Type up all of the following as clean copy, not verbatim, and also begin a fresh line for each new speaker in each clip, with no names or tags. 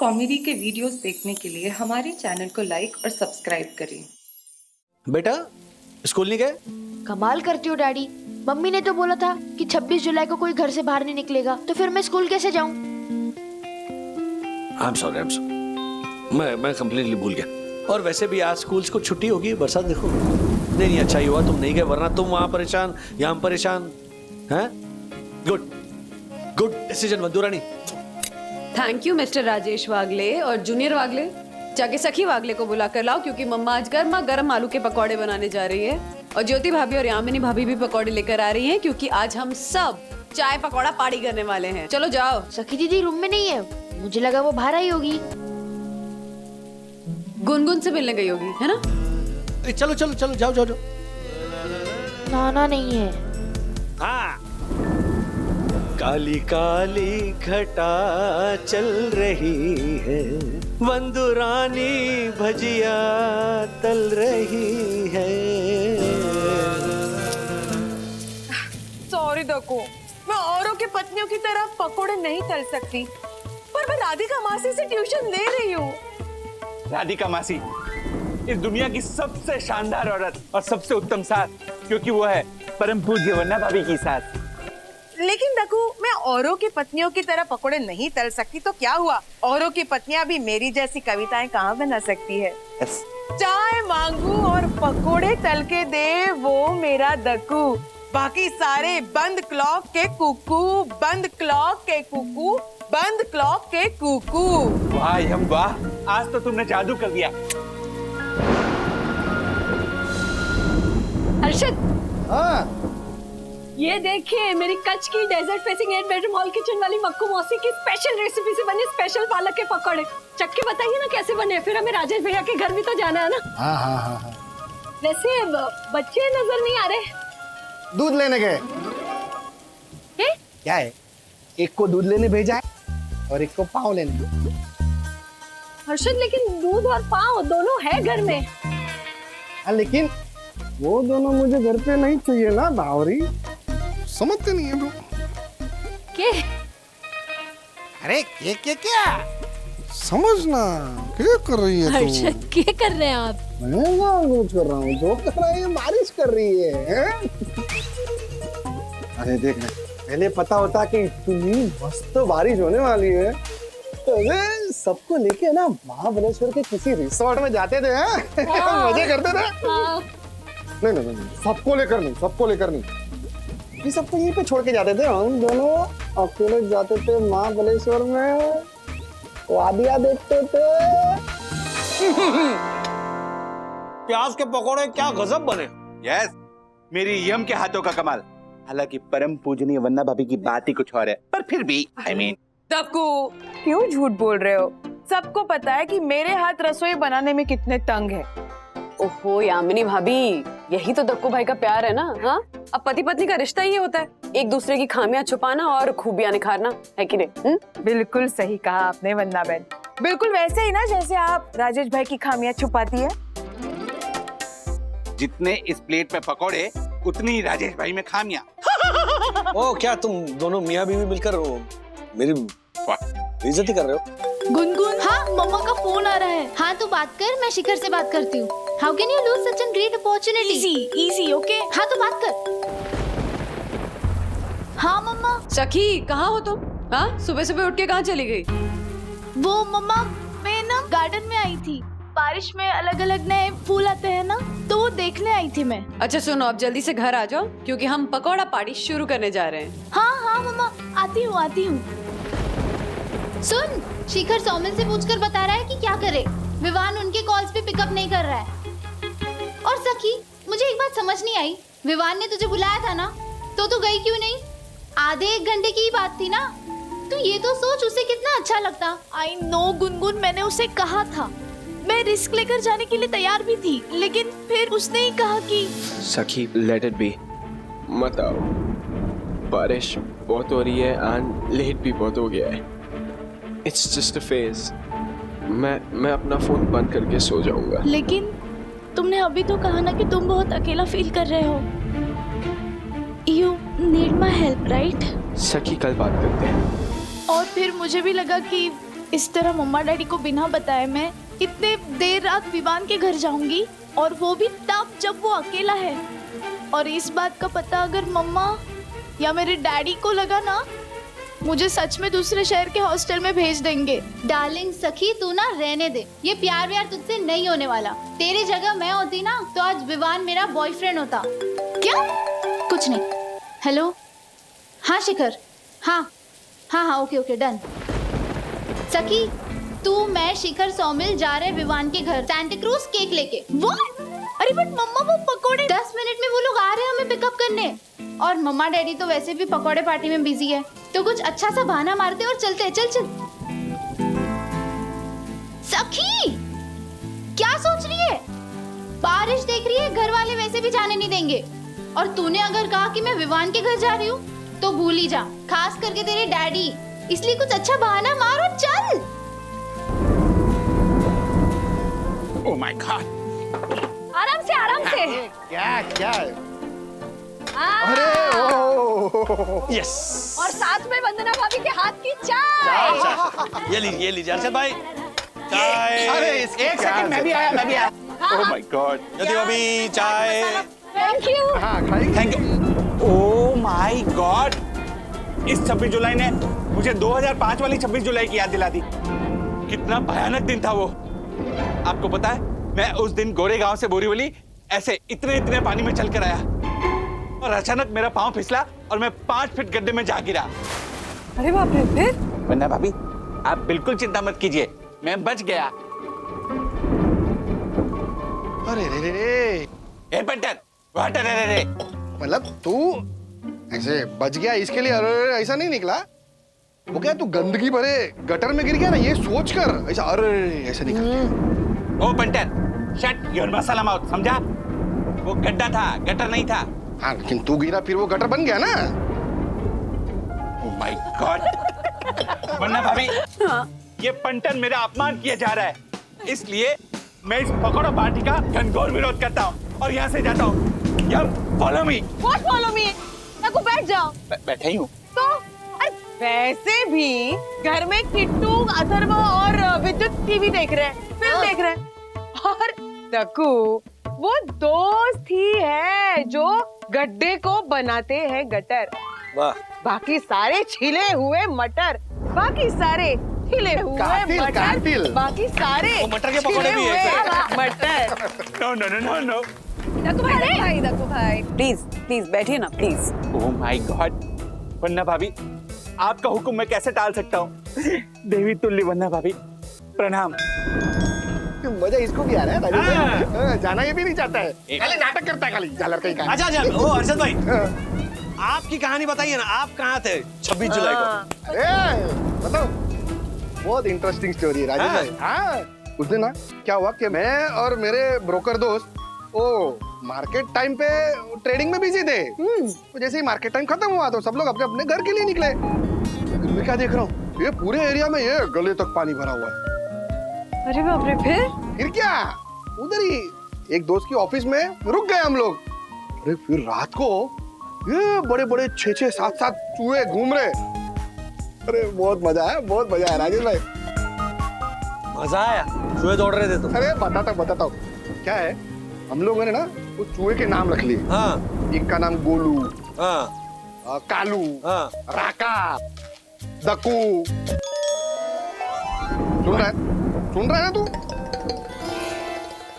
Comedy के videos देखने के लिए हमारे चैनल को लाइक और सब्सक्राइब करें।
बेटा स्कूल नहीं गए?
कमाल करती हो डैडी। मम्मी ने तो बोला था कि 26 जुलाई को कोई घर से बाहर नहीं निकलेगा, तो फिर मैं स्कूल कैसे जाऊं?
I'm sorry. मैं कंप्लीटली भूल गया। और वैसे भी आज स्कूल्स को छुट्टी होगी, बरसात देखो। नहीं अच्छा ही हुआ तुम नहीं गए, वरना तुम वहां परेशान, यहाँ परेशान। हैं? Good decision Madhurani.
Thank you mister Rajesh Wagle और जूनियर वागले। जाके सखी वागले को बुला कर लाओ, क्योंकि मम्मा आज गर्मा गर्म आलू के पकौड़े बनाने जा रही है। और ज्योति भाभी और यामिनी भाभी भी पकौड़े लेकर आ रही हैं, क्योंकि आज हम सब चाय पकौड़ा पार्टी करने वाले हैं। चलो जाओ।
सखी दीदी रूम में नहीं है, मुझे लगा वो बाहर आई होगी।
गुनगुन से मिलने गई होगी, है ना?
चलो जाओ।
नाना नहीं है।
हाँ। काली काली घटा चल रही है, वंदुरानी भजिया तल रही है।
सॉरी दको, मैं औरों की पत्नियों की तरह पकोड़े नहीं तल सकती, पर मैं राधिका मासी से ट्यूशन ले रही हूँ।
राधिका मासी इस दुनिया की सबसे शानदार औरत और सबसे उत्तम सास, क्योंकि वो है परम पूज्य वन्ना भाभी की सास।
लेकिन दकू, मैं औरों की पत्नियों की तरह पकोड़े नहीं तल सकती तो क्या हुआ? औरों की पत्नियां भी मेरी जैसी कविताएं कहाँ बना सकती है? चाय मांगू और पकोड़े तल के दे वो मेरा दकू, बाकी सारे बंद क्लॉक के कुकू, बंद क्लॉक के कुकू, बंद क्लॉक के कुकू।
वाह यम वाह, आज तो तुमने जादू कर दिया।
अर्शद,
हाँ
ये देखिए मेरी कच्छ की desert facing 8 bedroom hall kitchen वाली मक्कू मौसी की स्पेशल रेसिपी से बने स्पेशल पालक के पकौड़े। चख के बताइए ना कैसे बने, फिर हमें राजेश भैया के घर भी तो जाना है ना।
हाँ।
वैसे बच्चे नजर नहीं आ रहे।
दूध लेने गए। क्या है, एक को दूध लेने भेजा है और एक को पाव लेने।
हर्षद, लेकिन दूध और पाव दोनों है घर में।
हाँ, लेकिन वो दोनों मुझे घर पे नहीं चाहिए ना बावरी, समझते नहीं है वो।
के?
अरे के क्या समझना, क्या कर रही है तू?
हर्षद, क्या कर रहे हैं आप?
मैं कुछ कर रहा हूँ, जो कर रहा है बारिश कर रही है। अरे देख, पहले पता होता कि इतनी मस्त बारिश होने वाली है तो सबको लेके ना महाबलेश्वर के किसी रिसोर्ट में जाते थे, मजे करते थे। नहीं, सबको लेकर नहीं, ये सबको यहीं पे छोड़ के जाते थे। हम दोनों अकेले जाते थे महाबलेश्वर में, वादियां देखते थे।
प्याज के पकौड़े क्या गजब बने।
यस, मेरी यम के हाथों का कमाल। हालांकि परम पूजनीय वन्ना भाभी की बात ही कुछ और है, पर फिर भी I mean...
दकू, क्यों झूठ बोल रहे हो? सबको पता है कि मेरे हाथ रसोई बनाने में कितने तंग है।
ओहो यामिनी भाभी, यही तो दक्कू भाई का प्यार है ना। हाँ, अब पति पत्नी का रिश्ता ही होता है, एक दूसरे की खामियां छुपाना और खूबियां निखारना, है कि नहीं?
बिल्कुल सही कहा आपने वन्ना बहन, बिल्कुल वैसे ही ना जैसे आप राजेश भाई की खामियां छुपाती है।
जितने इस प्लेट में पकोड़े, उतनी राजेश भाई में खामियां।
ओ क्या तुम दोनों मियाँ बीवी मिलकर मेरी बेइज्जती कर रहे हो?
गुनगुन, हाँ मम्मा का फोन आ रहा है। हाँ तू बात कर, मैं शिखर से बात करती हूँ। How can you lose such an great opportunity? Easy okay. हाँ तू बात कर। हाँ मम्मा।
सखी कहाँ हो तुम? हाँ, सुबह सुबह उठ के कहाँ चली गई?
वो मम्मा, मैं ना गार्डन में आई थी, बारिश में अलग अलग नए फूल आते हैं ना, तो वो देखने आई थी मैं।
अच्छा सुनो, अब जल्दी से घर आ जाओ, क्योंकि हम पकौड़ा पार्टी शुरू करने जा रहे हैं।
हाँ मम्मा, आती हूँ। सुन, शिखर सौमिल से पूछकर बता रहा है कि क्या करे। विवान उनके कॉल्स पे पिकअप नहीं कर रहा है। और सखी, मुझे एक बात समझ नहीं आई, विवान ने तुझे बुलाया था ना, तो तू गई क्यों नहीं? आधे एक घंटे की ही बात थी ना। तू ये तो सोच, उसे कितना अच्छा लगता।
आई नो गुनगुन, मैंने उसे कहा था, मैं रिस्क लेकर जाने के लिए तैयार भी थी, लेकिन फिर उसने ही कहा कि
सखी लेट इट बी, मत आओ, बारिश बहुत हो रही है एंड लेट भी बहुत हो गया है। It's just a phase. मैं अपना फोन बंद करके सो जाऊंगा।
लेकिन तुमने अभी तो कहा ना कि तुम बहुत अकेला फील कर रहे हो। You need my help right?
सखी कल बात करते हैं।
और फिर मुझे भी लगा कि इस तरह मम्मा डैडी को बिना बताए मैं इतने देर रात विवान के घर जाऊंगी, और वो भी तब जब वो अकेला है। और इस बात का पता अगर मम्मा या मेरे डैडी को लगा ना, मुझे सच में दूसरे शहर के हॉस्टल में भेज देंगे।
डार्लिंग सखी तू ना रहने दे, ये प्यार व्यार तुझसे नहीं होने वाला। तेरी जगह मैं होती ना तो आज विवान मेरा बॉयफ्रेंड होता।
क्या?
कुछ नहीं। हेलो, हाँ शिखर, हाँ हाँ हाँ, ओके ओके डन। सखी तू मैं शिखर सौमिल जा रहे विवान के घर सैंटा क्रूज केक लेके।
वो? अरे बट मम्मा वो पकोड़े।
10 मिनट में वो लोग आ रहे हैं हमें पिकअप करने, और मम्मा डैडी तो वैसे भी पकोड़े पार्टी में बिजी है, तो कुछ अच्छा सा बहाना मारते और चलते। चल चल। सखी क्या सोच रही है? बारिश देख रही है, घर वाले वैसे भी जाने नहीं देंगे, और तूने अगर कहा कि मैं विवान के घर जा रही हूँ तो भूल ही जा, खास करके तेरे डैडी। इसलिए कुछ अच्छा बहाना मार और चल।
ओह माय गॉड,
आराम से आराम से।
क्या क्या?
हाँ।
अरे ओ
यस।
और साथ में वंदना भाभी के हाथ की चाय।
ये लीजिए अर्षद भाई चाय।
अरे
एक सेकंड, मैं भी आया। ओह माय गॉड,
ज्योति भाभी चाय।
Thank you.
हाँ खाई।
Thank you. Oh my God, इस 26 जुलाई ने मुझे 2005 वाली 26 जुलाई की याद दिला दी। कितना भयानक दिन था वो। आपको पता है, मैं उस दिन गोरेगांव से बोरीवली ऐसे इतने पानी में चलकर आया, और अचानक मेरा पांव फिसला और मैं 5 फीट गड्ढे में जा गिरा।
अरे बाप रे, फिर?
वंदना भाभी, आप बिल्कुल चिंता मत कीजिए, मैं बच गया।
अरे रे रे रे,
ए पंटर, वाट रे रे रे।
मतलब तू ऐसे बच गया इसके लिए अरे ऐसा नहीं निकला? वो क्या तू गंदगी भरे गटर में गिर गया ना, ये सोच कर ऐसा अरे ऐसा निकल।
ओ punter, shut your masala mouth, समझा? वो गड्ढा था, गटर नहीं था।
हाँ लेकिन तू गिरा फिर वो गटर बन गया ना।
ओह माय गॉड। वंदना भाभी, ये पंटन मेरा अपमान किया जा रहा है, इसलिए मैं इस पकौड़ा पार्टी का घनघोर विरोध करता हूँ और यहाँ से जाता हूँ। Follow me.
What follow me? को बैठ जाओ।
बैठे ही हूँ।
तो अरे वैसे भी घर में किट्टू, अथर्व और विद्युत टीवी देख रहे हैं, फिल्म देख रहे हैं, और दक्कू वो दोस्त ही है जो गड्ढे को बनाते हैं गटर।
वाह।
बाकी सारे छिले हुए मटर, बाकी सारे छिले हुए मटर, बाकी सारे
मटर के पकौड़े भी है।
मटर।
No no no no no.
Dakku भाई प्लीज बैठिए ना please.
Oh my god, Vandana भाभी, आपका हुक्म मैं कैसे टाल सकता हूँ? देवी तुल्य वंदना भाभी, प्रणाम।
मजा इसको भी आ रहा है राजेश भाई। जाना ये भी नहीं चाहता है, खाली नाटक करता है, खाली झालर कहीं का।
अच्छा ओ अर्षद भाई, आपकी कहानी बताइए ना, आप कहाँ थे 26 जुलाई को?
अरे मतलब बहुत इंटरेस्टिंग स्टोरी है राजेश भाई। हाँ उस दिन ना क्या हुआ कि मैं और मेरे ब्रोकर दोस्त वो मार्केट टाइम पे ट्रेडिंग में बिजी थे। तो जैसे ही मार्केट टाइम खत्म हुआ तो सब लोग अपने अपने घर के लिए निकले। मैं क्या देख रहा हूँ, ये पूरे एरिया में ये गले तक पानी भरा हुआ है।
अरे बाप रे,
फिर क्या, उधर ही एक दोस्त की ऑफिस में रुक गए हम लोग। अरे फिर रात को ये बड़े बड़े 6-6, 7-7 चूहे घूम रहे। अरे बहुत मजा आया राजेश भाई।
मजा आया? चूहे दौड़ रहे थे तो?
अरे बताता हूँ क्या है, हम लोगों ने ना वो चूहे के नाम रख लिए।
हाँ।
एक का नाम गोलू,
हाँ,
कालू,
हाँ,
राका, दक्कू। सुन रहा है ना तू?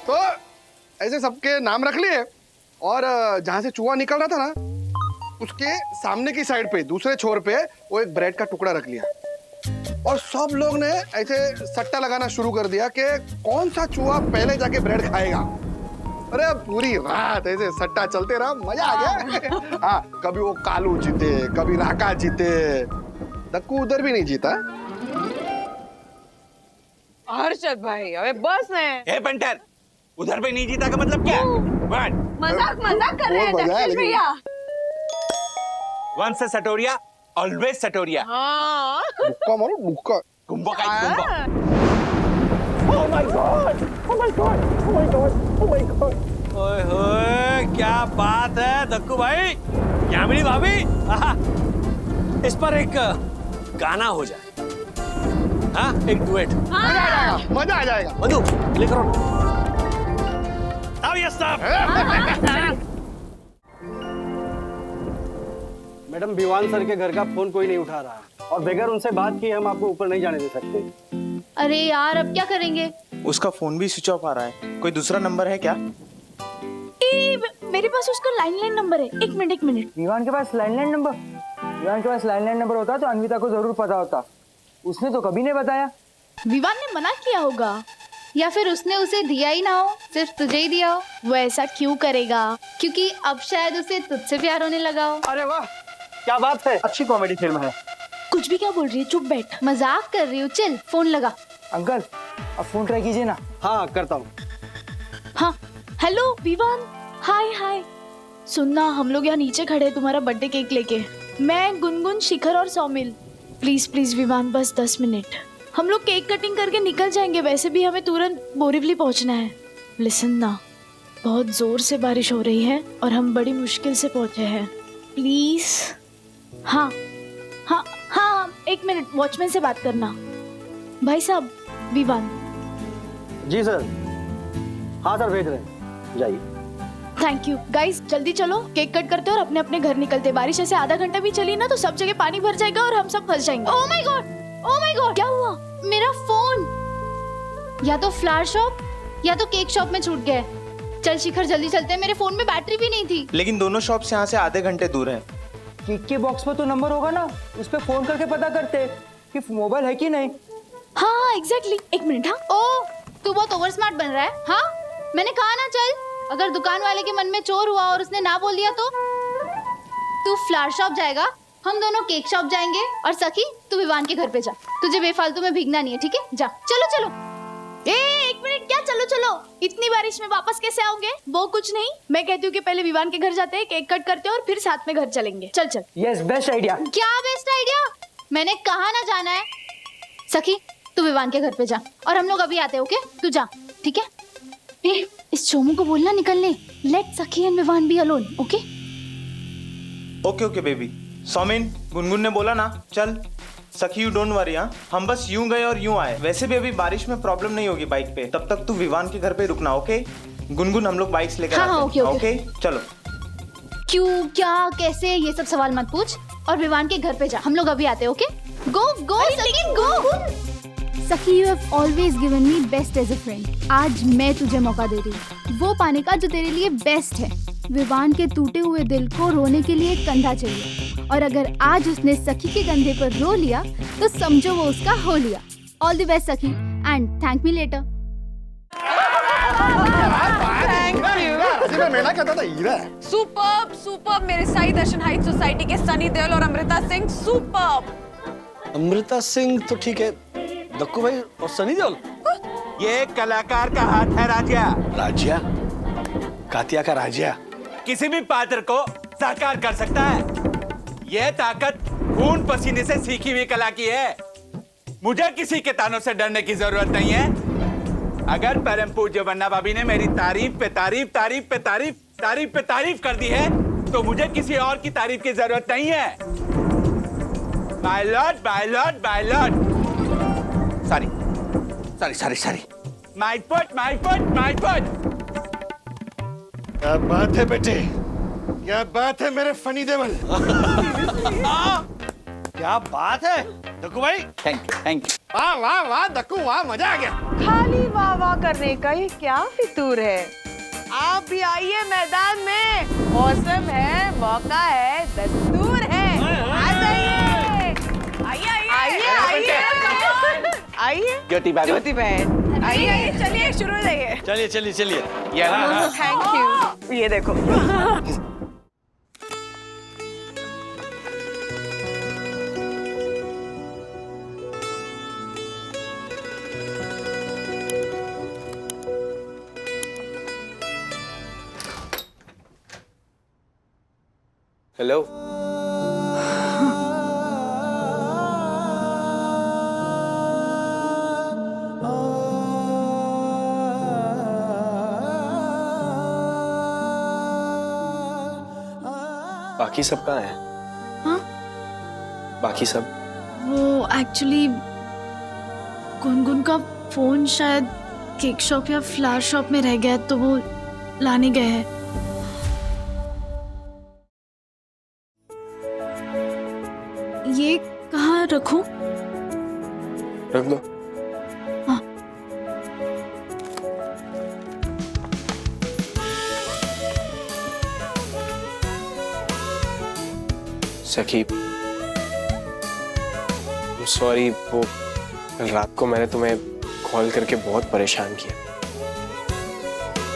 तो ऐसे सबके नाम रख लिए, और जहां से चूहा निकल रहा था ना उसके सामने की साइड पे दूसरे छोर पे वो एक ब्रेड का टुकड़ा रख लिया, और सब लोग ने ऐसे सट्टा लगाना शुरू कर दिया कि कौन सा चूहा पहले जाके ब्रेड खाएगा। अरे पूरी रात ऐसे सट्टा चलते रहा, मजा आ गया। हाँ, कभी वो कालू जीते, कभी राका जीते, दक्कू उधर भी नहीं जीता।
हर्षद भाई अबे बस ने।
ए पंटर, उधर पे नहीं जीता का मतलब क्या?
मजाक कर रहे हैं दक्षेश भैया।
वंस सटोरिया ऑलवेज सटोरिया।
हाँ।
मुक्का मारो मुक्का।
कुंभो का Kumbho.
Oh my God! Oh my God! Oh my God! Oh my God!
ओए होए, क्या बात है दक्कू भाई, यामिनी भाभी, इस पर एक गाना हो जाए। हाँ, एक डुएट।
मजा आ जाएगा।
मधु लेकर आओ।
मैडम, विवान सर के घर का फोन कोई नहीं उठा रहा है और बगैर उनसे बात किए हम आपको ऊपर नहीं जाने दे सकते।
अरे यार, अब क्या करेंगे?
उसका फोन भी स्विच ऑफ आ रहा है। कोई दूसरा नंबर है क्या?
मेरे पास उसका लैंडलाइन नंबर है। एक मिनट।
विवान के पास लैंडलाइन नंबर? विवान के पास लैंडलाइन नंबर होता तो अन्विता को जरूर पता होता। उसने तो कभी नहीं बताया।
विवान ने मना किया होगा,
या फिर उसने उसे दिया ही ना हो, सिर्फ तुझे ही दिया हो।
वो ऐसा क्यों करेगा?
क्योंकि अब शायद उसे तुझसे प्यार होने लगा हो।
अरे वाह, क्या बात है, अच्छी कॉमेडी फिल्म है।
कुछ भी क्या बोल रही है? चुप बैठ।
मजाक कर रही हूँ, चल फोन लगा।
अंकल, अब फोन ट्राई कीजिए ना।
हाँ, करता हूँ।
हाँ, हेलो विवान। हाय। सुनना, हम लोग यहाँ नीचे खड़े हैं तुम्हारा बर्थडे केक लेके। मैं, गुनगुन, शिखर और सौमिल। प्लीज विवान, बस 10 मिनट। हम लोग केक कटिंग करके निकल जाएंगे। वैसे भी हमें तुरंत बोरीवली पहुंचना है। लिसन ना, बहुत जोर से बारिश हो रही है और हम बड़ी मुश्किल से पहुंचे हैं। प्लीज। हाँ, 1 मिनट, वॉचमैन से बात करना। भाई साहब, विवान।
जी सर। हाँ सर, भेज रहे हैं, जाइए।
थैंक यू गाइस, जल्दी चलो, केक कट करते और अपने अपने घर निकलते। बारिश ऐसे आधा घंटा भी चली ना तो सब जगह पानी भर जाएगा और हम सब फंस जाएंगे। ओह माय गॉड, क्या हुआ?
मेरा फोन या तो फ्लावर शॉप या तो केक शॉप में छूट गया है। चल शिखर, जल्दी चलते हैं, मेरे फोन में बैटरी भी नहीं थी।
लेकिन दोनों शॉप्स यहाँ से आधे घंटे दूर हैं।
केक के बॉक्स में तो नंबर होगा ना, उस पे फोन करके पता करते कि मोबाइल है कि नहीं।
हाँ एग्जैक्टली। 1 मिनट। हाँ,
ओ तू बहुत ओवर स्मार्ट बन रहा है। हाँ, मैंने कहा ना चल। अगर दुकान वाले के मन में चोर हुआ और उसने ना बोल दिया तो? तू फ्लावर शॉप जाएगा, हम दोनों केक शॉप जाएंगे, और सखी तू विवान के घर पे जा। तुझे बेफालतू में भीगना नहीं है, ठीक है? जा, चलो।
1 मिनट, क्या चलो? इतनी बारिश में वापस कैसे आओगे? वो कुछ नहीं, मैं कहती हूँ कि पहले विवान के घर जाते हैं, केक कट करते हैं और फिर साथ में घर चलेंगे। चल।
Yes, best idea.
क्या बेस्ट आइडिया? मैंने कहा ना जाना है। सखी तू विवान के घर पे जा और हम लोग अभी आते हैं, ओके? तू जा, ठीक है? इस चोमू को बोलना निकलने। Let Sakhi and Vivaan be alone, okay?
Okay baby. Saumin, Gungun ने बोला ना, चल। सखी यू डोंट वरी। हाँ, हम बस यूं गए और यूं आए। वैसे भी अभी बारिश में प्रॉब्लम नहीं होगी बाइक पे। तब तक तू विवान के घर पे रुकना, ओके? गुनगुन, हम लोग बाइक्स लेकर आते हैं। ओके, चलो।
क्यों, क्या, कैसे, ये सब सवाल मत पूछ और विवान के घर पे जा। हम लोग अभी आते हैं, okay? Go Sakhi, go.
Sakhi, you have always given me best as a friend. आज मैं तुझे मौका दे रही हूँ वो पाने का जो तेरे लिए बेस्ट है। विवान के टूटे हुए दिल को रोने के लिए एक कंधा चाहिए, और अगर आज उसने सखी के कंधे पर रो लिया तो समझो वो उसका हो लिया। ऑल द बेस्ट सखी, and thank me later.
Superb. मेरे साई दर्शन हाइट सोसाइटी के सनी देओल और अमृता सिंह सुपर्ब।
अमृता सिंह तो ठीक है, दक्कू भाई और सनी देओल।
ये कलाकार का हाथ है
राजिया, कातिया का राजिया
किसी भी पात्र को साकार कर सकता है। यह ताकत खून पसीने से सीखी हुई कला की है। मुझे किसी के तानों से डरने की जरूरत नहीं है। अगर परम पूज्य वन्ना भाभी ने मेरी तारीफ पे तारीफ कर दी है तो मुझे किसी और की तारीफ की जरूरत नहीं है। My Lord. Sorry. My foot.
क्या बात है बेटे, क्या बात है मेरे फनी देवल। क्या बात है दक्कू भाई।
Thank you.
वाह दक्कू, वाह, मजा आ गया।
खाली वाह करने का ही क्या फितूर है। आप भी आइए मैदान में। मौसम है, मौका है, दस्तूर है। आ जाइए। आइए
ज्योति बहन।
आइए, चलिए शुरू जाइए।
चलिए।
Thank you. ये देखो।
हेलो।
बाकी सब कहाँ है?
हाँ?
बाकी सब
वो एक्चुअली गुनगुन का फोन शायद केक शॉप या फ्लावर शॉप में रह गया, तो वो लाने गए हैं। ये कहाँ रखूं?
रख दो।
हाँ।
सखी, सॉरी, वो रात को मैंने तुम्हें कॉल करके बहुत परेशान किया।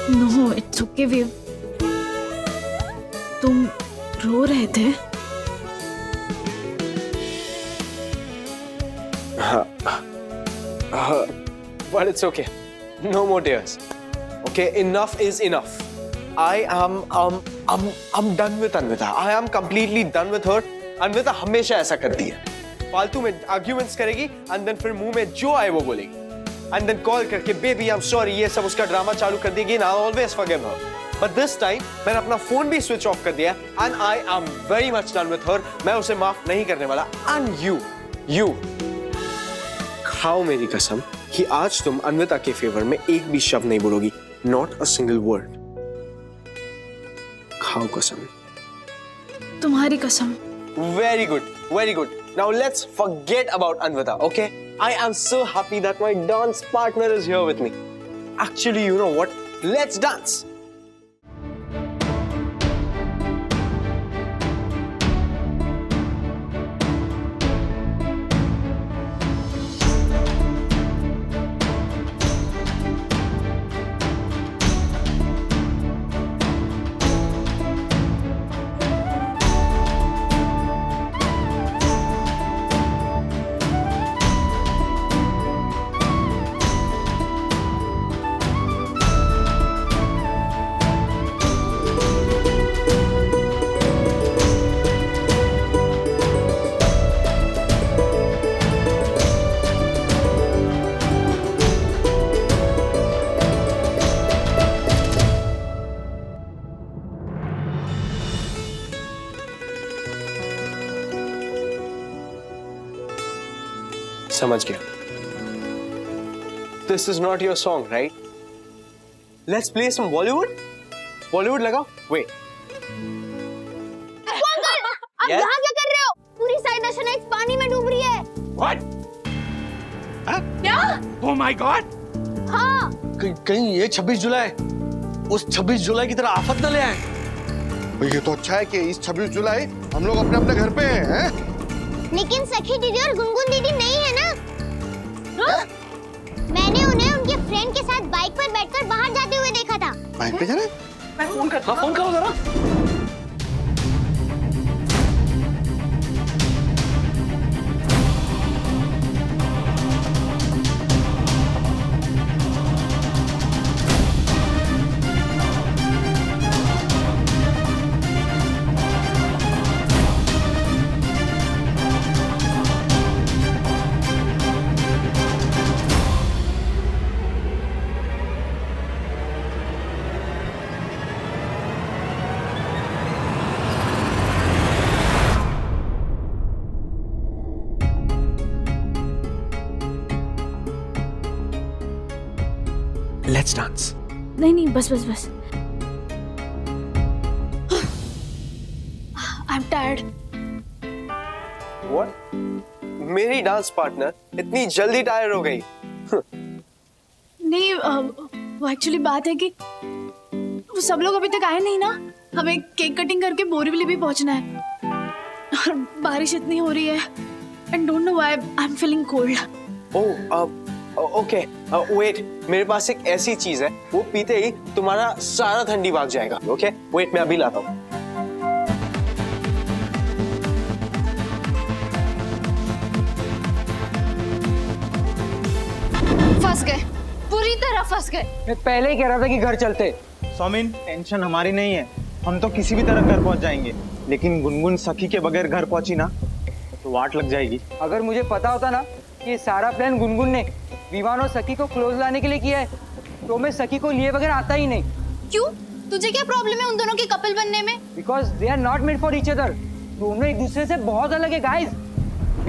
नो, इट्स ओके विव। तुम रो रहे थे?
But it's okay. No more tears. Okay, enough is enough. I'm done with Anvita. I am completely done with her. Anvita हमेशा ऐसा करती है, फालतू में आर्ग्यूमेंट्स करेगी and then फिर मुंह में जो आए वो बोलेगी and then कॉल करके baby I'm sorry ये सब उसका ड्रामा चालू कर देगी and I'll always forgive her. But this time मैंने अपना फोन भी स्विच ऑफ कर दिया and I am very much done with her. मैं उसे माफ नहीं करने वाला and you खाओ मेरी कसम कि आज तुम अन्विता के फेवर में एक भी शब्द नहीं बोलोगी, नॉट अ सिंगल वर्ड। खाओ कसम।
तुम्हारी कसम।
Very good, very good. Now let's forget about Anvita, okay? I am so happy that my dance partner is here with me. Actually you know what, let's dance. समझ गया। This is not your song, right? Let's play some Bollywood. Bollywood लगाओ। Wait.
Uncle, आप यहाँ क्या कर रहे हो? पूरी साइड नशा एक पानी में डूब रही है।
What?
क्या?
Oh my God!
हाँ।
कहीं ये 26 जुलाई उस 26 जुलाई की तरह आफत न ले आए।
ये तो अच्छा है कि इस 26 जुलाई हम लोग अपने अपने घर पे हैं।
लेकिन सखी दीदी और गुनगुन दीदी नहीं है ना? हाँ? मैंने उन्हें उनके फ्रेंड के साथ बाइक पर बैठकर बाहर जाते हुए देखा था।
बाइक पे जाना?
मैं फोन करता हूँ।
फोन करो जरा।
Let's dance.
नहीं, बस बस बस। I'm tired.
What? मेरी डांस पार्टनर इतनी जल्दी टायर हो गई?
नहीं, वो एक्चुअली बात है कि वो सब लोग अभी तक आए नहीं ना। हमें केक कटिंग करके बोरीवली भी पहुंचना है और बारिश इतनी हो रही है। And don't know why I'm feeling cold.
Okay, wait, मेरे पास एक ऐसी चीज है, वो पीते ही तुम्हारा सारा ठंडी भाग जाएगा। ओके, वेट, मैं अभी लाता हूँ।
फंस गए, पूरी तरह फंस गए।
मैं पहले ही कह रहा था कि घर चलते।
सौमिन, टेंशन हमारी नहीं है, हम तो किसी भी तरह घर पहुंच जाएंगे, लेकिन गुनगुन सखी के बगैर घर पहुंची ना तो वाट लग जाएगी।
अगर मुझे पता होता ना कि सारा प्लान गुनगुन ने विवान और सखी को क्लोज लाने के लिए किया है, तो मैं सखी को लिए बगैर आता ही नहीं।
क्यों? तुझे क्या प्रॉब्लम है उन दोनों के कपल बनने में?
Because they are not made for each other. दोनों एक दूसरे से बहुत अलग है guys.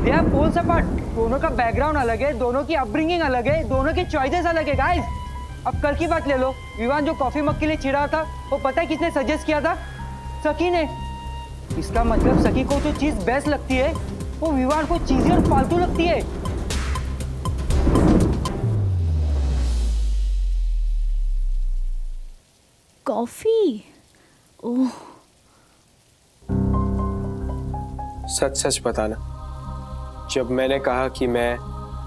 They are poles apart. दोनों का बैकग्राउंड अलग है, दोनों की अपब्रिंगिंग अलग है, दोनों के चॉइसेस अलग है गाइस। अब कल की बात ले लो, विवान जो कॉफी मग के लिए चिढ़ा था, वो पता है किसने सजेस्ट किया था? सखी ने। इसका मतलब सखी को जो चीज बेस्ट लगती है वो विवान को चीज़ी और फालतू लगती है।
कॉफी? ओह,
सच सच बताना, जब मैंने कहा कि मैं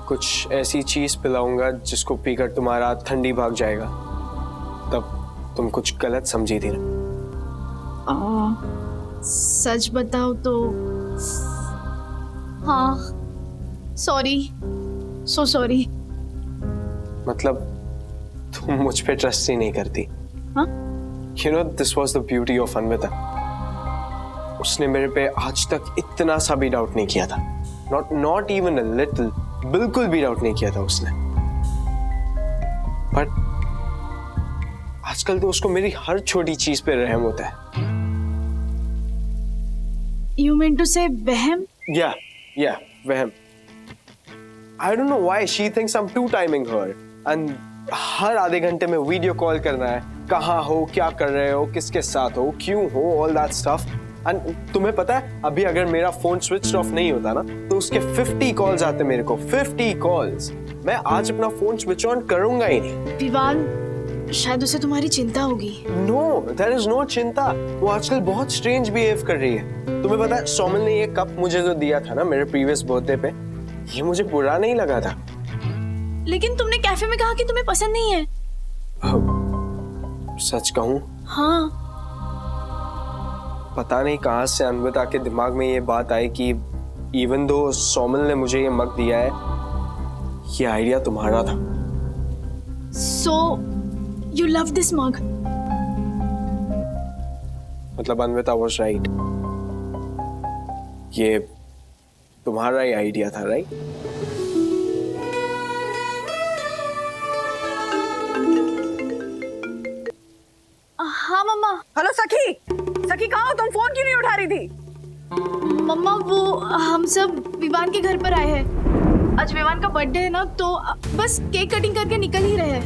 कुछ ऐसी चीज पिलाऊंगा जिसको पीकर तुम्हारा ठंडी भाग जाएगा, तब तुम कुछ गलत समझी थी ना?
सच बताओ तो हाँ, सॉरी, सो सॉरी।
मतलब तुम मुझ पे ट्रस्ट ही नहीं करती?
हाँ?
You know, this was the beauty of Anvita. उसने मेरे पे आज तक इतना सा भी डाउट नहीं किया था। Not even a little, बिल्कुल भी डाउट नहीं किया था उसने। बट आजकल तो उसको मेरी हर छोटी चीज पे रहम होता है।
You mean to say वहम?
Yeah, वहम। I don't know why she thinks I'm two timing her, and हर आधे घंटे में वीडियो कॉल करना है, कहाँ हो, क्या कर रहे हो, किसके साथ हो, क्यों हो, all that stuff। And तुम्हें पता है, अभी अगर मेरा फोन स्विच ऑफ नहीं होता ना, तो उसके 50 कॉल्स आते मेरे को, 50 कॉल्स। मैं आज अपना फोन स्विच ऑन करूंगा ही नहीं।
विवान, शायद उसे तुम्हारी चिंता होगी।
No, there is no चिंता। वो आजकल बहुत स्ट्रेंज बिहेव कर रही है। तुम्हें पता है, सोमल ने ये कप मुझे जो दिया था ना मेरे प्रीवियस बर्थडे पे, ये मुझे बुरा नहीं लगा था।
लेकिन तुमने कैफे में कहा कि तुम्हें पसंद नहीं है।
सच कहूं?
हाँ।
पता नहीं कहां से अन्विता के दिमाग में ये बात आई कि इवन दो सोमल ने मुझे ये मग दिया है, ये आइडिया तुम्हारा था।
So, you love this mug?
मतलब अन्विता was right। ये तुम्हारा ही आइडिया था, राइट?
हाँ मम्मा।
हेलो सखी, सखी कहाँ हो तुम? फोन क्यों नहीं उठा रही थी?
मम्मा, वो हम सब विवान के घर पर आए हैं। आज विवान का बर्थडे है ना, तो बस केक कटिंग करके निकल ही रहे हैं।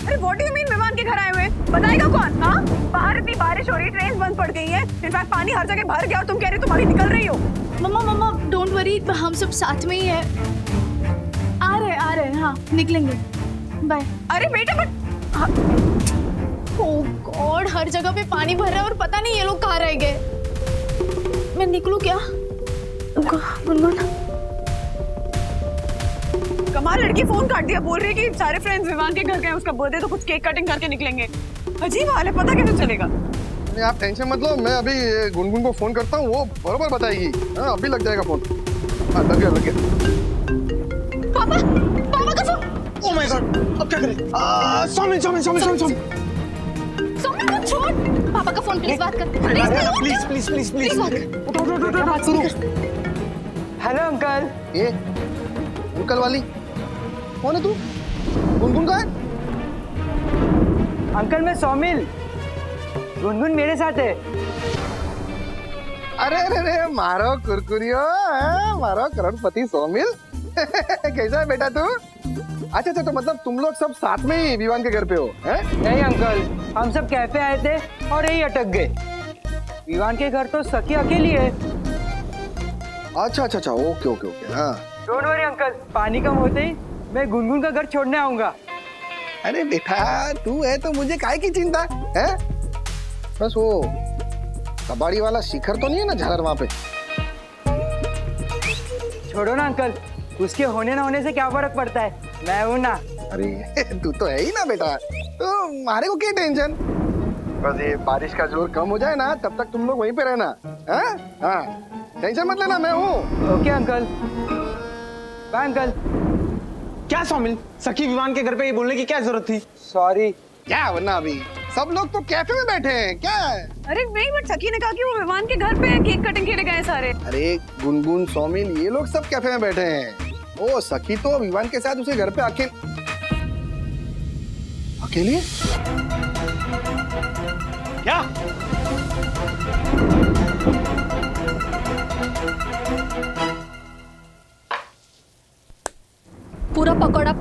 अरे what do you mean Vivaan के घर आए हुए? बताएगा कौन? हाँ, बाहर इतनी बारिश हो रही है, ट्रेन बंद पड़ गई है, इनफैक्ट पानी हर जगह भर गया और तुम कह रही हो तुम अभी निकल रही हो।
मम्मा डोंट वरी, हम सब साथ में ही है। आ रहे हैं, हाँ निकलेंगे, बाय।
अरे बेटा
ओह गॉड, हर जगह पे पानी भर रहा है और पता नहीं ये लोग कहाँ रह गए। मैं निकलूं क्या? गुनगुन,
कमाल लड़की फोन काट दिया, बोल रही है कि सारे फ्रेंड्स विवान के घर गए, उसका बर्थडे तो कुछ केक कटिंग करके निकलेंगे। अजीब हाल है, पता कैसे चलेगा?
नहीं, आप टेंशन मत लो, मैं अभी गुनगुन को फोन करता हूँ, वो बरोबर बताएगी। हाँ, अभी लग जाएगा फोन। हाँ, लग गया।
पापा का फोन।
ओह माय गॉड, अब क्या करें? सोमिन।
सोमिन को छोड़, पापा का फोन प्लीज बात कर।
प्लीज।
Hello uncle.
ये अंकल वाली कौन है तू? गुनगुन कहाँ है?
अंकल मैं सोमिल, गुनगुन मेरे साथ है।
अरे मारो कुरकुरियो, मारो करोड़पति सोमिल। कैसा है बेटा तू? अच्छा, तो मतलब तुम लोग सब साथ में ही विवान के घर पे हो?
नहीं अंकल, हम सब कैफे आए थे और यही अटक गए। विवान के घर तो सखी अकेली है।
अच्छा, ओके। हाँ,
डोंट वरी अंकल, पानी कम होते ही मैं गुनगुन का घर छोड़ने आऊंगा।
अरे बेटा तू है तो मुझे काहे की चिंता है? बस वो कबाड़ी वाला शिखर तो नहीं है ना झालर वहां पे?
छोड़ो ना अंकल, उसके होने ना होने से क्या फर्क पड़ता है, मैं हूं ना।
अरे तू तो है ही ना बेटा, तो हमारे को क्या टेंशन? बस ये बारिश का जोर कम हो जाए ना, तब तक तुम लोग वहीं पे रहना। हाँ, टेंशन मत लेना, मैं हूँ।
Okay uncle, bye uncle.
क्या सोमिल, सखी विवान के घर पे ये बोलने की क्या जरूरत थी?
सॉरी।
क्या वरना अभी सब लोग तो कैफे में बैठे हैं, क्या है?
अरे नहीं, बट सखी ने कहा कि वो विवान के घर पे केक कटिंग के लिए गए सारे।
अरे गुनगुन, सोमिल, ये लोग सब कैफे में बैठे हैं। ओ सखी तो विवान के साथ उसे घर पे अकेले
क्या?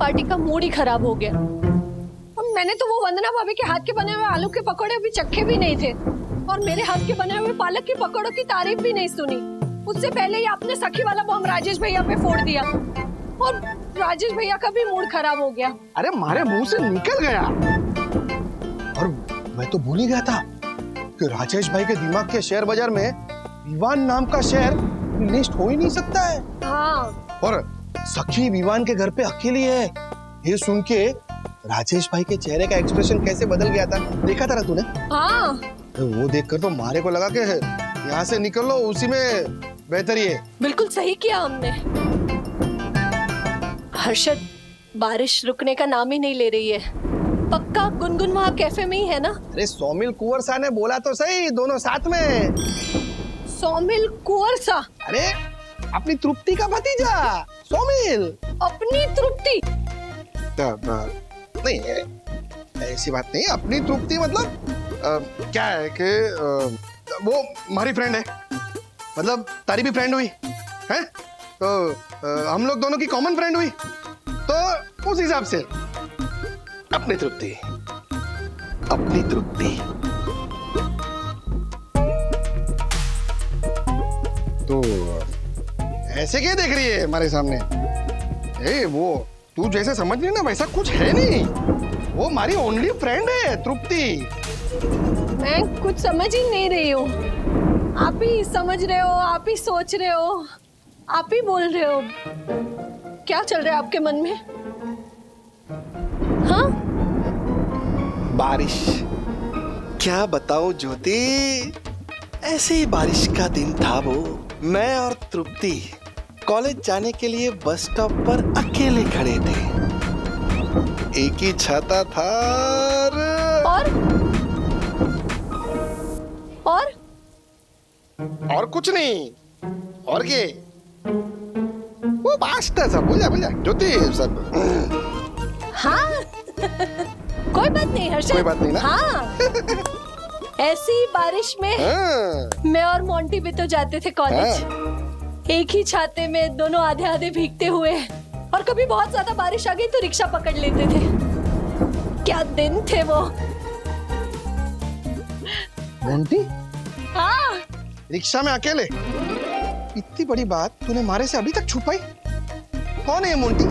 पार्टी का मूड ही खराब हो गया। और मैंने तो वो वंदना भाभी के हाथ के बने हुए आलू के पकौड़े अभी चखे भी नहीं थे, और मेरे हाथ के बने हुए पालक के पकौड़ों की तारीफ भी नहीं सुनी। उससे पहले ही आपने सखी वाला बम राजेश भैया पे फोड़ दिया, और राजेश भैया का भी मूड खराब हो गया।
अरे हमारे मुंह से निकल गया, और मैं तो भूल ही गया था कि राजेश भाई के दिमाग के शेयर बाजार में विवान नाम का शेयर लिस्ट हो ही नहीं सकता है।
हाँ।
और सखी विवान के घर पे अकेली है, ये सुन के राजेश भाई के चेहरे का एक्सप्रेशन कैसे बदल गया था, देखा था ना तूने?
हाँ।
वो देखकर तो मारे को लगा कि यहाँ से निकल लो, उसी में बेहतर ही है।
बिल्कुल सही किया हमने। हर्षद, बारिश रुकने का नाम ही नहीं ले रही है। पक्का गुनगुन वहाँ कैफे में ही है ना?
अरे सौमिल कुंवर सा ने बोला तो सही, दोनों साथ में।
सौमिल कुंवर सा?
अरे अपनी तृप्ति का भतीजा सौमिल।
अपनी तृप्ति?
नहीं ऐसी बात नहीं, अपनी तृप्ति मतलब क्या है कि वो हमारी फ्रेंड है, मतलब तारी भी फ्रेंड हुई है, तो हम लोग दोनों की कॉमन फ्रेंड हुई, तो उस हिसाब से अपनी तृप्ति, अपनी तृप्ति। तो ऐसे क्या देख रही है हमारे सामने? वो तू जैसे समझ रही है ना वैसा कुछ है नहीं, वो हमारी ओनली फ्रेंड है तृप्ति।
मैं कुछ समझ ही नहीं रही हूँ। आप ही समझ रहे हो, आप ही सोच रहे हो, आप ही बोल रहे हो। क्या चल रहा है आपके मन में? हाँ?
बारिश। क्या बताऊं ज्योति, ऐसे ही बारिश का दिन था वो। मैं और तृप्ति कॉलेज जाने के लिए बस स्टॉप पर अकेले खड़े थे, एक ही छाता था। और कुछ नहीं, और के वो बास्ता सब बोल जा ज्योति सब।
हाँ। कोई बात नहीं हर्षद,
कोई बात नहीं ना?
हाँ। ऐसी बारिश में मैं और मोंटी भी तो जाते थे कॉलेज, एक ही छाते में, दोनों आधे आधे भीगते हुए, और कभी बहुत ज्यादा बारिश आ गई तो रिक्शा पकड़ लेते थे। क्या दिन थे वो।
मोंटी?
हाँ।
रिक्शा में अकेले? इतनी बड़ी बात तूने हमारे से अभी तक छुपाई। कौन है ये मोंटी?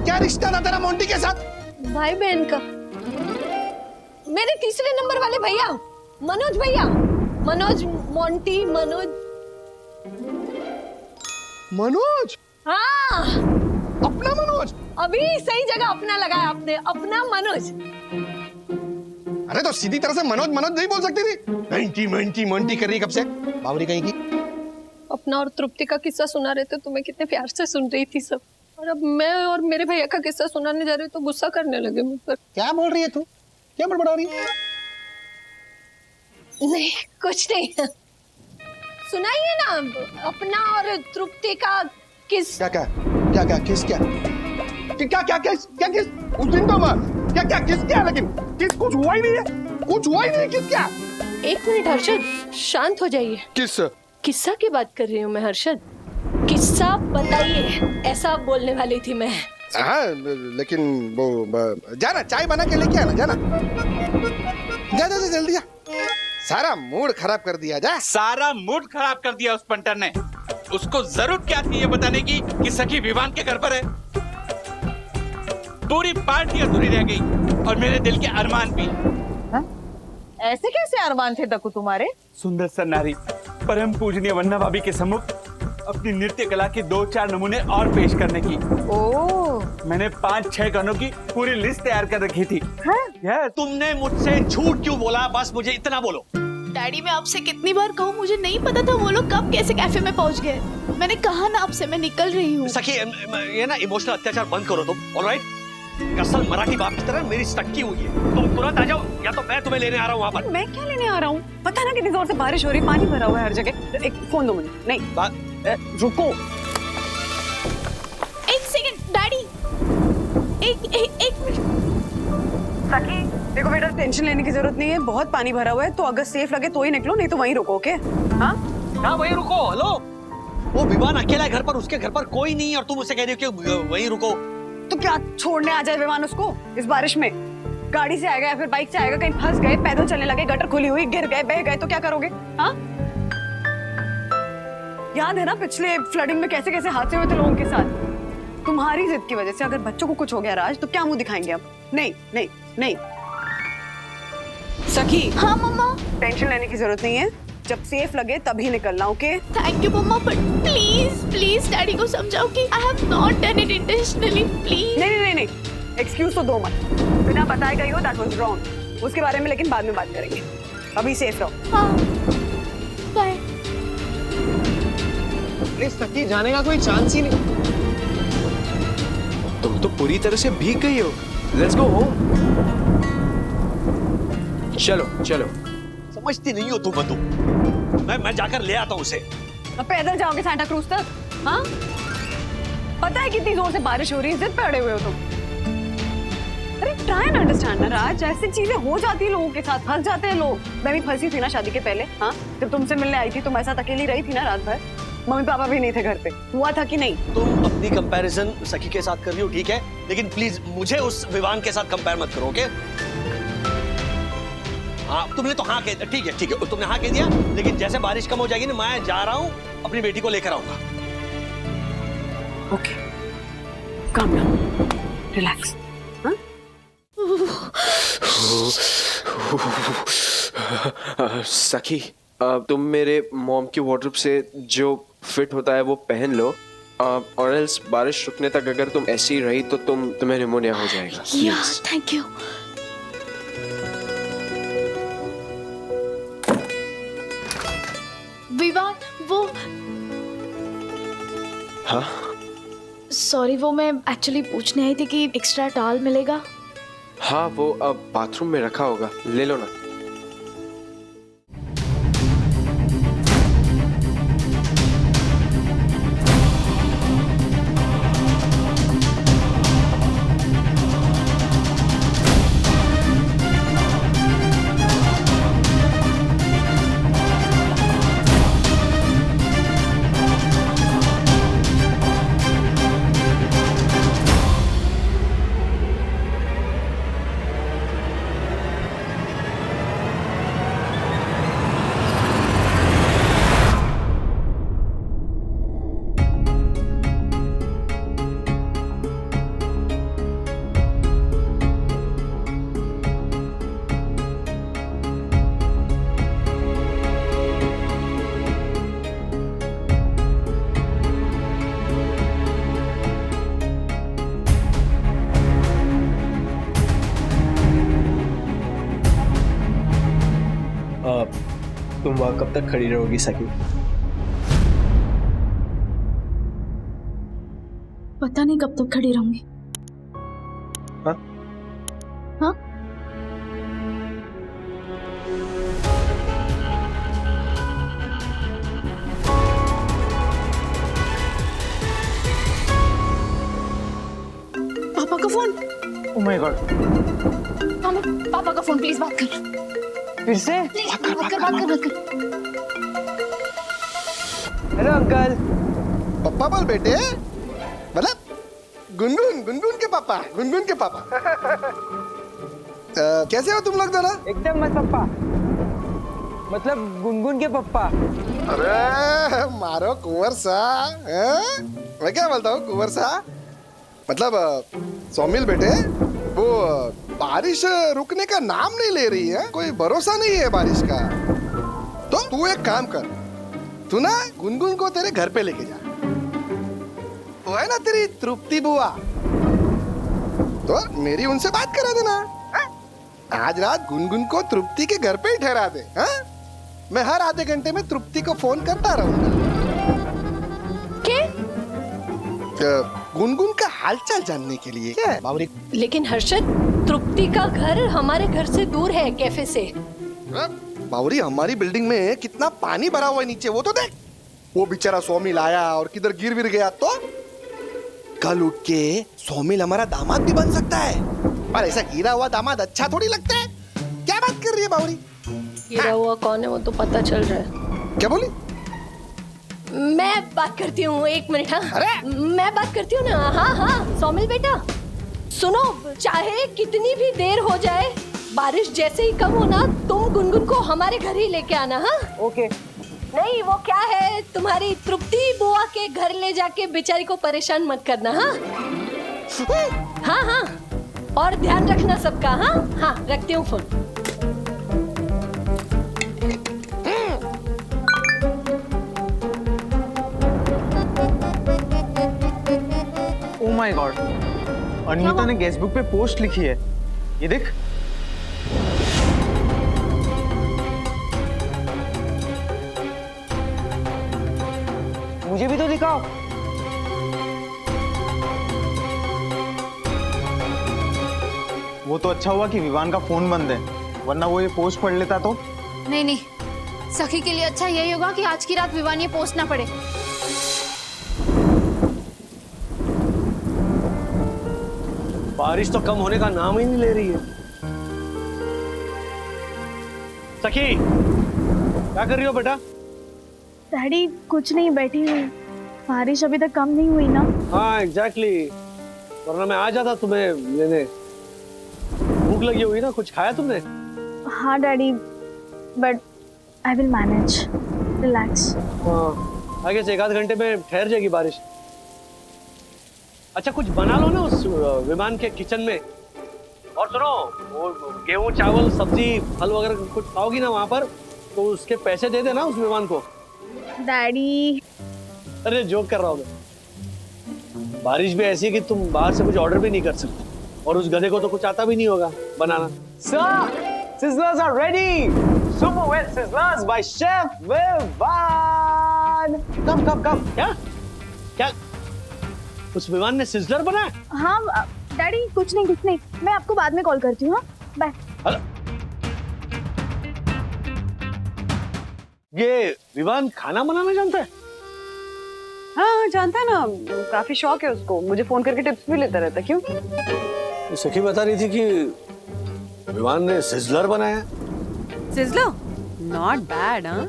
क्या रिश्ता था तेरा मोंटी के साथ?
भाई बहन का। मेरे तीसरे नंबर वाले भैया, मनोज भैया। मनोज, मोंटी, मनोज।
मनोज?
हाँ।
अपना मनोज?
अभी सही जगह अपना लगाया आपने, अपना मनोज।
अरे तो सीधी तरह से मनोज मनोज नहीं बोल सकती थी? मंटी मंटी मंटी कर रही कब से? बावरी कहीं की।
अपना और तृप्ति का किस्सा सुना रहे थे तो मैं कितने प्यार से सुन रही थी सब, और अब मैं और मेरे भैया का किस्सा सुनाने जा रही तो गुस्सा करने लगे मुझ पर।
क्या बोल रही है तू? क्या बड़बड़ा रही है?
नहीं कुछ नहीं। सुनाइए ना अपना और तृप्ति का किस।
क्या क्या क्या क्या किस क्या क्या क्या क्या क्या किस? उस दिन तो क्या क्या किस क्या, लेकिन किस कुछ हुआ ही नहीं है, कुछ हुआ ही नहीं। किस क्या?
एक मिनट हर्षद, शांत हो जाइए।
किस
किस्सा की बात कर रही हूँ मैं हर्षद। किस्सा बताइए, ऐसा बोलने वाली थी मैं।
हाँ लेकिन वो जाना चाय बना के लेके आना, जाना जा जा जल्दी जा। सारा मूड खराब कर दिया। जा।
सारा मूड खराब कर दिया उस पंटर ने। उसको जरूरत क्या थी ये बताने की कि सखी विवान के घर पर है। पूरी पार्टी अधूरी रह गई और मेरे दिल के अरमान भी।
ऐसे कैसे अरमान थे दक्कू तुम्हारे?
सुंदर सा नारी, परम पूजनीय वंदना भाभी के सम्मुख अपनी नृत्य कला के 2-4 नमूने और पेश करने की।
ओह।
मैंने 5-6 गानों की पूरी लिस्ट तैयार कर रखी थी।
तुमने मुझसे झूठ क्यों बोला? बस मुझे इतना बोलो।
डैडी मैं आपसे कितनी बार कहूँ, मुझे नहीं पता था वो लोग कब कैसे कैफे में पहुंच गए। मैंने कहा ना आपसे मैं निकल रही हूँ।
सखी ये ना इमोशनल अत्याचार बंद करो तुम, ऑलराइट? असल मराठी बाप की तरह मेरी स्टक्की हुई है। तुम तुरंत आ जाओ या तो मैं तुम्हें लेने आ रहा हूँ वहाँ पर।
मैं क्या लेने आ रहा हूँ? पता ना कितनी जोर से बारिश हो रही, पानी भरा हुआ है हर जगह। एक फोन दो मुझे। नहीं रुको
एक सेकंड डैडी, एक मिनट।
सखी देखो बेटा, टेंशन लेने की जरूरत नहीं है, बहुत पानी भरा हुआ है, तो अगर सेफ लगे तो ही निकलो, नहीं तो वहीं रुको। ओके? हाँ
वहीं रुको। हेलो, वो विवान अकेला घर पर, उसके घर पर कोई नहीं और तुम उसे कह रही हो कि वहीं रुको।
तो क्या छोड़ने आ जाए विवान उसको इस बारिश में? गाड़ी से आएगा या फिर बाइक से आएगा, कहीं फंस गए, पैदल चलने लगे, गटर खुली हुई, गिर गए, बह गए तो क्या करोगे? हाँ, याद है ना पिछले फ्लडिंग में कैसे कैसे हादसे हुए थे लोगों के साथ? तुम्हारी जिद की वजह से अगर बच्चों को कुछ हो गया राज, तो क्या मुंह दिखाएंगे हम? नहीं नहीं नहीं सखी।
हाँ मम्मा।
टेंशन लेने की जरूरत नहीं है, जब सेफ लगे तभी निकलना, okay?
Thank you mamma, but please please daddy को समझाओ कि I have not done it intentionally, please.
नहीं नहीं नहीं, एक्सक्यूज तो दो मत, बिना बताए गई हो दैट वाज रॉन्ग, उसके बारे में लेकिन बाद में बात करेंगे, अभी सेफ रहो।
हाँ बाय।
अरे सखी, जाने का कोई चांस ही नहीं।
तुम तो पूरी तरह से भीग गई हो। Let's go home. चलो चलो।
समझती नहीं हो तुम। मैं जाकर ले आता हूँ उसे।
अब पैदल जाओगे सांता क्रूज तक? हाँ, पता है कितनी जोर से बारिश हो रही है, जिद पे अड़े हुए हो तुम। अरे ट्राई एंड अंडरस्टैंड ना राज, ऐसी चीजें हो जाती है लोगों के साथ, फंस जाते हैं लोग। मैं भी फंसी थी ना शादी के पहले। हाँ, जब तुमसे मिलने आई थी तुम्हारे साथ अकेली रही थी ना रात भर, मम्मी पापा भी नहीं थे घर पे, हुआ था कि नहीं?
तुम अपनी कंपैरिजन सखी के साथ कर रही हो, ठीक है, लेकिन प्लीज मुझे उस विवान के साथ कंपेयर मत करो, ओके? हाँ, तुमने तो हाँ कह, ठीक है, तुमने हाँ कह दिया, लेकिन जैसे बारिश कम हो जाएगी ना, मैं जा रहा हूँ, अपनी बेटी को लेकर आऊंगा।
Okay, calm down, relax.
सखी, तुम मेरे मॉम की वार्डरोब से जो फिट होता है वो पहन लो, और एल्स बारिश रुकने तक अगर तुम ऐसी रही तो तुम्हें निमोनिया हो जाएगा।
Thank you. विवान, वो
हाँ,
सॉरी, वो मैं एक्चुअली पूछने आई थी कि एक्स्ट्रा टॉवल मिलेगा?
हाँ, वो अब बाथरूम में रखा होगा, ले लो ना। तुम वहाँ कब तक खड़ी रहोगी सखी?
पता नहीं कब तक खड़ी रहूंगी।
हाँ?
हाँ?
पापा का फोन।
Oh my God.
पापा का फोन, प्लीज बात कर।
फिर से?
बात कर।
Hello uncle.
पप्पा बोल बेटे, मतलब गुनगुन के पापा। कैसे हो तुम लोग दोनों?
एकदम मस्त पप्पा, मतलब गुनगुन के पप्पा।
अरे मारो कुंवर सा, मैं क्या बोलता हूँ कुंवर सा, मतलब सौमिल बेटे, वो बारिश रुकने का नाम नहीं ले रही है, कोई भरोसा नहीं है बारिश का। तो तू एक काम कर, तू ना गुनगुन को तेरे घर पे लेके जा, वो है ना तेरी तृप्ति बुआ, तो मेरी उनसे बात करा देना। आज रात गुनगुन को तृप्ति के घर पे ही ठहरा दे। मैं हर आधे घंटे में तृप्ति को फोन करता रहूंगा। गुनगुन का हालचाल जानने के लिए। क्या है बावरी?
लेकिन हर्षद, तृप्ति का घर हमारे घर से दूर है, कैफे से।
बावरी, हमारी बिल्डिंग में कितना पानी भरा हुआ है नीचे, वो तो देख। वो बेचारा सौमिल आया और किधर गिर विर गया तो कल उठ के सौमिल हमारा दामाद भी बन सकता है, पर ऐसा गिरा हुआ दामाद अच्छा थोड़ी लगता है। क्या बात कर रही है बावरी?
गिरा हुआ कौन है वो तो पता चल रहा है।
क्या बोली?
मैं बात करती हूँ, एक मिनट। हाँ, मैं बात करती हूँ ना। हाँ, सौमिल बेटा, सुनो, चाहे कितनी भी देर हो जाए, बारिश जैसे ही कम होना तुम गुनगुन को हमारे घर ही लेके आना। हाँ
ओके।
नहीं वो क्या है, तुम्हारी तृप्ति बुआ के घर ले जाके बेचारी को परेशान मत करना। हाँ हाँ हाँ, और ध्यान रखना सबका। हाँ हाँ, रखती हूँ phone.
Oh my God, Anita ने गेस्ट बुक पे पोस्ट लिखी है, ये देख।
मुझे भी तो दिखाओ।
वो तो अच्छा हुआ कि विवान का फोन बंद है, वरना वो ये पोस्ट पढ़ लेता तो।
नहीं नहीं, सखी के लिए अच्छा यही होगा कि आज की रात विवान ये पोस्ट ना पड़े।
बारिश तो कम होने का नाम ही नहीं ले रही है। सखी, क्या कर रही हो बेटा?
डैडी कुछ नहीं, बैठी हुई। बारिश अभी तक कम नहीं हुई ना।
हाँ एग्जैक्टली, वरना मैं आ जाता तुम्हें लेने। भूख लगी होगी ना, कुछ खाया तुमने?
हाँ daddy, but I will manage, relax.
हाँ, आगे से 1 आध घंटे में ठहर जाएगी बारिश। अच्छा कुछ बना लो ना उस विमान के किचन में। और सुनो, वो गेहूं चावल सब्जी फल वगैरह कुछ खाओगी ना वहां पर, तो उसके पैसे दे देना उस विमान को।
डैडी,
अरे जोक कर रहा हूँ मैं। बारिश भी ऐसी है कि तुम बाहर से कुछ ऑर्डर भी नहीं कर सकते, और उस गधे को तो कुछ आता भी नहीं होगा बनाना।
Sir, sizzlers are ready. Super wet sizzlers by Chef Vivan. Come.
क्या उस विमान ने सिजलर बनाया?
हाँ डैडी, कुछ नहीं, मैं आपको बाद में कॉल करती हूँ। हाँ बाय।
ये विमान खाना बनाना जानता है?
हाँ जानता है ना, काफी शौक है उसको, मुझे फोन करके टिप्स भी लेता रहता। क्यों?
सखी बता रही थी कि विमान ने सिजलर बनाया।
सिजलर? Not bad. हाँ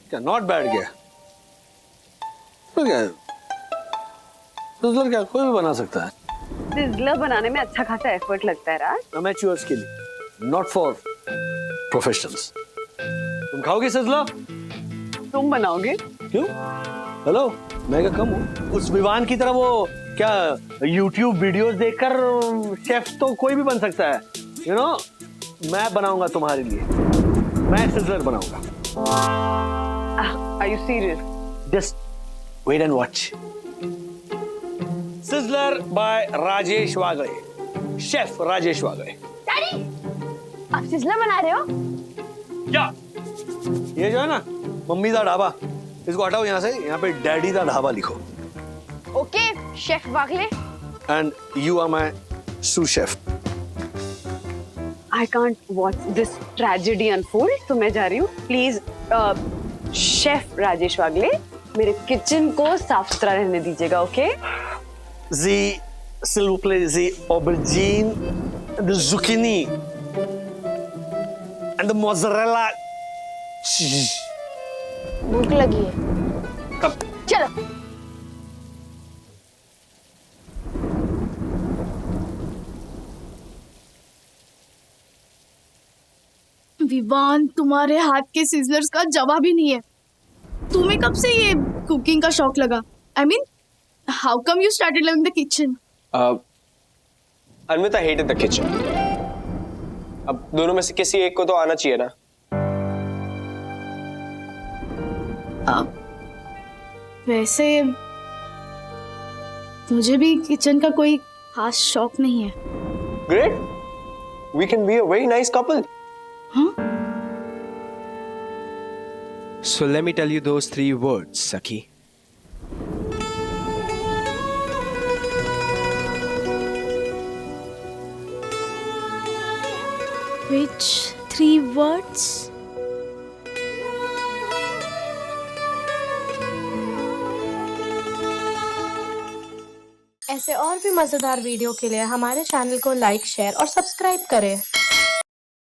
क्या नॉट बैड? क्या तो क्या सिजलर क्या कोई भी बना सकता है?
सिजलर बनाने में अच्छा खासा एफर्ट लगता है राज।
अमेच्योर्स के लिए, नॉट फॉर प्रोफेशनल्स। तुम खाओगे सिजलर?
तुम बनाओगे?
क्यों? हेलो, मैं क्या कम हूँ? उस विमान की तरह वो क्या YouTube वीडियोस देखकर शेफ तो कोई भी बन सकता है। यू नो, मैं बनाऊंगा तुम्हारे लिए, मैं सिजलर बनाऊंगा।
Are you serious?
Just wait and watch. Sizzler by Rajesh Wagle, chef Rajesh Wagle.
Daddy, आप सिजलर बना रहे हो?
क्या? ये जो है ना मम्मी का ढाबा, इसको हटाओ यहाँ से, यहाँ पे डैडी का ढाबा लिखो।
Okay chef Wagle.
And you are my sous chef.
I can't watch this tragedy unfold. तो मैं जा रही हूँ। प्लीज शेफ राजेश वागले, मेरे किचन को साफ सुथरा रहने दीजिएगा। Okay?
S'il vous plaît, the aubergine, the zucchini, and the mozzarella cheese.
भूख लगी है।
कब?
चलो। विवान, तुम्हारे हाथ के सिजलर्स का जवाब ही नहीं है। तुम्हें कब से ये कुकिंग का शौक लगा? I mean, how come you started loving the kitchen?
Anvita hated the kitchen. अब दोनों में से किसी एक को तो आना चाहिए ना।
वैसे मुझे भी किचन का कोई खास शौक नहीं है।
Great. We can be a very nice couple.
So let me tell you those 3 words, Sakhi.
Which 3 words?
ऐसे और भी मजेदार वीडियो के लिए हमारे चैनल को लाइक, शेयर और सब्सक्राइब करें।